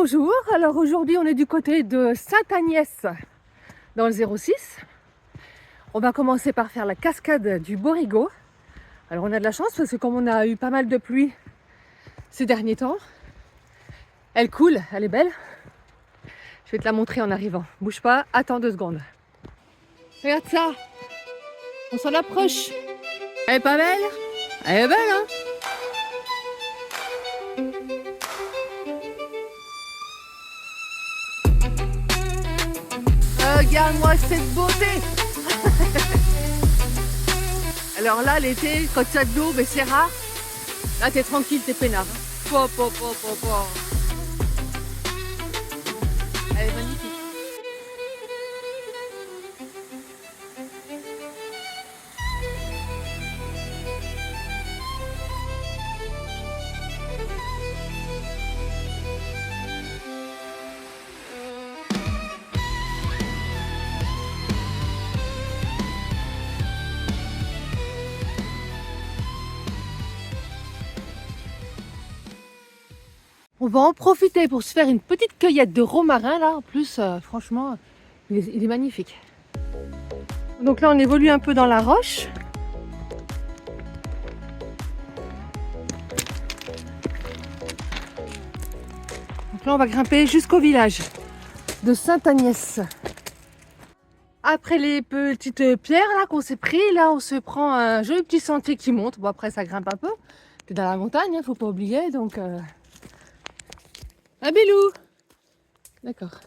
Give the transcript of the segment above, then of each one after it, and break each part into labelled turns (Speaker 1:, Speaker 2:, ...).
Speaker 1: Bonjour, alors aujourd'hui on est du côté de Sainte-Agnès dans le 06. On va commencer par faire la cascade du Borigo. Alors on a de la chance parce que comme on a eu pas mal de pluie ces derniers temps, elle coule, elle est belle. Je vais te la montrer en arrivant. Bouge pas, attends 2 secondes. Regarde ça, on s'en approche. Elle est pas belle? Elle est belle, hein? Regarde-moi cette beauté. Alors là, l'été, quand tu as de l'eau, mais c'est rare. Là, t'es tranquille, t'es peinard. Po, po, po, po, po. Elle est magnifique. On va en profiter pour se faire une petite cueillette de romarin là. En plus, franchement, il est magnifique. Donc là, on évolue un peu dans la roche. Donc là, on va grimper jusqu'au village de Sainte-Agnès. Après les petites pierres là qu'on s'est pris, là, on se prend un joli petit sentier qui monte. Bon, après, ça grimpe un peu. C'est dans la montagne, hein, faut pas oublier. Donc, ah, Bilou! D'accord.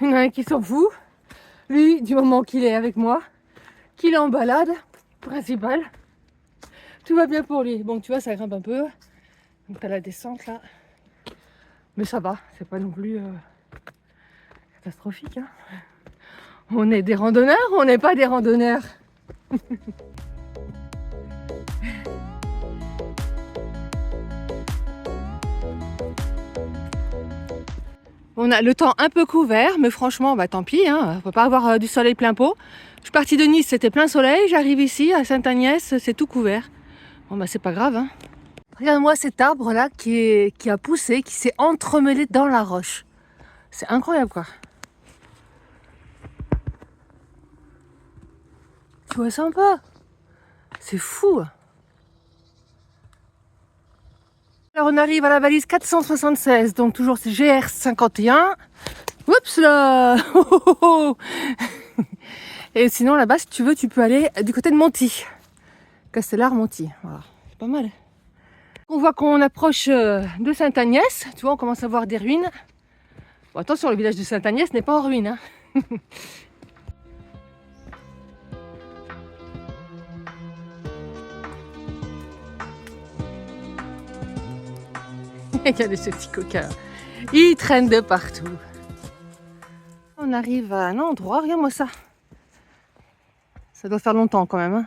Speaker 1: Il y en a un qui s'en fout. Lui, du moment qu'il est avec moi, qu'il est en balade, principal, tout va bien pour lui. Bon, tu vois, ça grimpe un peu. Donc, t'as la descente là. Mais ça va, c'est pas non plus catastrophique. Hein. On est des randonneurs, on n'est pas des randonneurs. On a le temps un peu couvert, mais franchement, bah tant pis, hein, on peut pas avoir du soleil plein pot. Je suis partie de Nice, c'était plein soleil, j'arrive ici à Sainte-Agnès, c'est tout couvert. Bon bah c'est pas grave. Hein. Regarde-moi cet arbre là qui a poussé, qui s'est entremêlé dans la roche. C'est incroyable quoi. Tu vois ça un peu? C'est fou. Alors on arrive à la valise 476, donc toujours c'est GR51. Oups là. Et sinon là-bas, si tu veux, tu peux aller du côté de Monty. Castellar-Monty. Voilà, c'est pas mal. On voit qu'on approche de Sainte-Agnès. Tu vois, on commence à voir des ruines. Bon, attention, le village de Sainte-Agnès n'est pas en ruine. Hein. Il y a des petits coquins. Ils traînent de partout. On arrive à un endroit, regarde-moi ça. Ça doit faire longtemps quand même. Hein.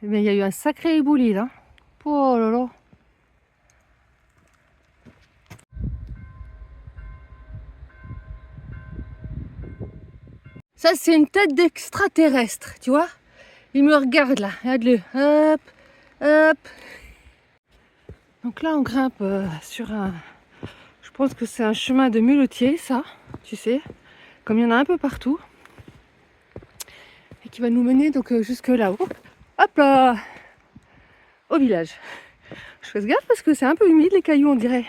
Speaker 1: Mais il y a eu un sacré éboulis là. Oh là là. Ça c'est une tête d'extraterrestre, tu vois. Il me regarde là, regarde-le. Hop, hop. Donc là on grimpe sur un... Je pense que c'est un chemin de muletier ça, tu sais. Comme il y en a un peu partout. Et qui va nous mener donc jusque là-haut. Hop là. Au village. Je fais gaffe parce que c'est un peu humide les cailloux on dirait.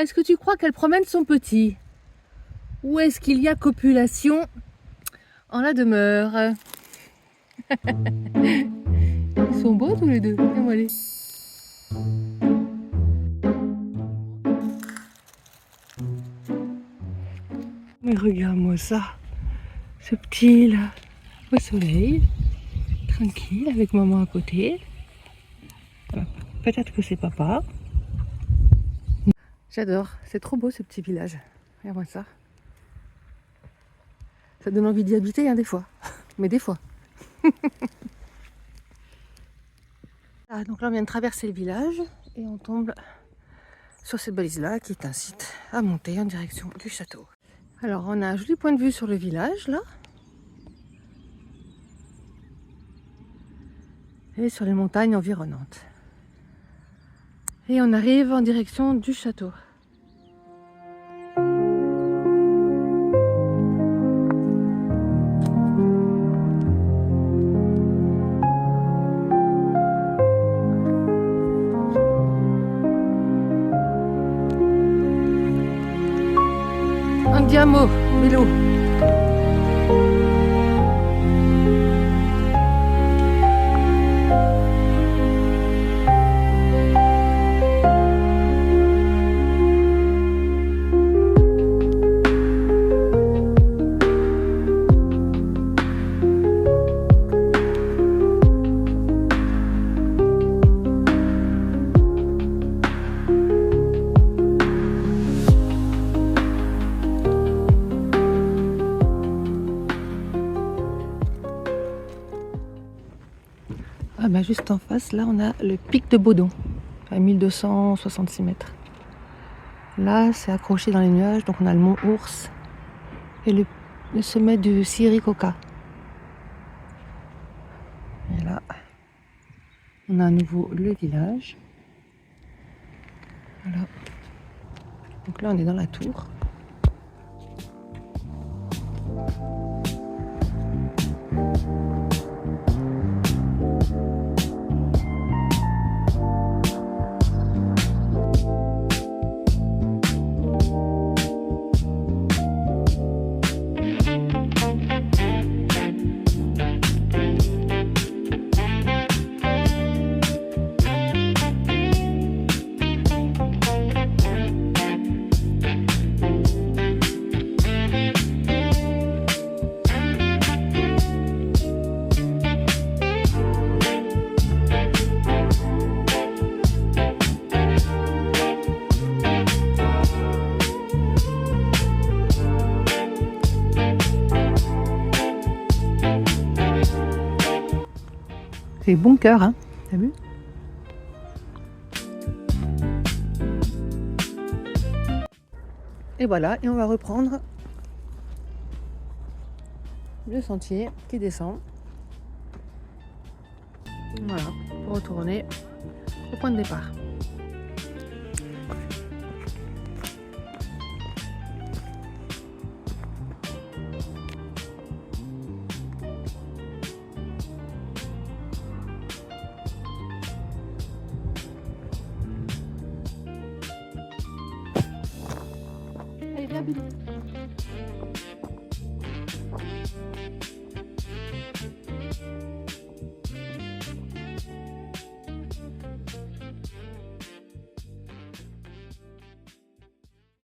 Speaker 1: Est-ce que tu crois qu'elle promène son petit? Ou est-ce qu'il y a copulation en la demeure? Ils sont beaux tous les deux. Viens-moi aller. Mais regarde-moi ça. Ce petit là, au soleil, tranquille avec maman à côté. Peut-être que c'est papa. J'adore, c'est trop beau ce petit village. Regarde-moi ça. Ça donne envie d'y habiter hein, des fois. Mais des fois. Ah, donc là on vient de traverser le village et on tombe sur cette balise là qui est un site à monter en direction du château. Alors on a un joli point de vue sur le village là. Et sur les montagnes environnantes. Et on arrive en direction du château. Andiamo, Milo. Ah bah juste en face, là on a le pic de Baudon, à 1266 mètres. Là c'est accroché dans les nuages, donc on a le mont Ours et le sommet du Sirikoka. Et là, on a à nouveau le village. Voilà. Donc là on est dans la tour. C'est bon cœur, hein, t'as vu? Et voilà, et on va reprendre le sentier qui descend. Voilà, pour retourner au point de départ. Allez, viens, Billy.